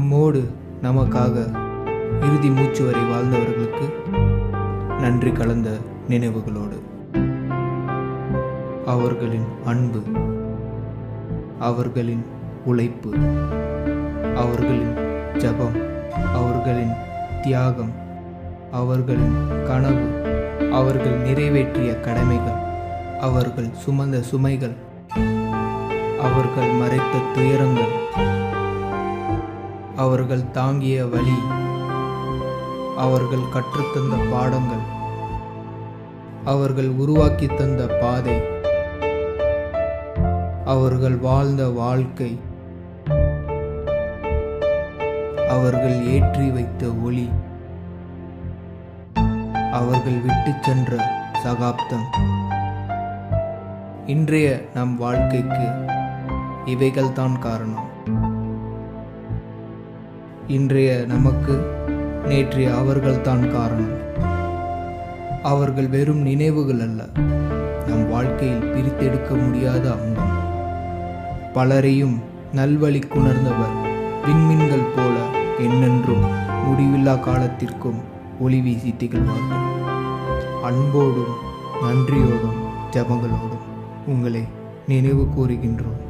நம்மோடு நமக்காக இறுதி மூச்சு வரை வாழ்ந்தவர்களுக்கு நன்றி கலந்த நினைவுகளோடு. அவர்களின் அன்பு, அவர்களின் உழைப்பு, அவர்களின் ஜபம், அவர்களின் தியாகம், அவர்களின் கனவு, அவர்கள் நிறைவேற்றிய கடமைகள், அவர்கள் சுமந்த சுமைகள், அவர்கள் மறைத்த துயரங்கள், அவர்கள் தாங்கிய வலி, அவர்கள் கற்றுத்தந்த பாடங்கள், அவர்கள் உருவாக்கி தந்த பாதை, அவர்கள் வாழ்ந்த வாழ்க்கை, அவர்கள் ஏற்றி வைத்த ஒளி, அவர்கள் விட்டு சென்ற சகாப்தம். இன்றைய நம் வாழ்க்கைக்கு இவைகள்தான் காரணம். இன்றைய நமக்கு நேற்றைய அவர்கள்தான் காரணம். அவர்கள் வெறும் நினைவுகள் அல்ல, நம் வாழ்க்கையில் பிரித்தெடுக்க முடியாத அங்கம். பலரையும் நல்வழிக்குணர்ந்தவர் விண்மீன்கள் போல என்னென்றும் முடிவில்லா காலத்திற்கும் ஒளி வீசி திகழ்வார்கள். அன்போடும் நன்றியோடும் ஜபங்களோடும் உங்களை நினைவு கூறுகின்றோம்.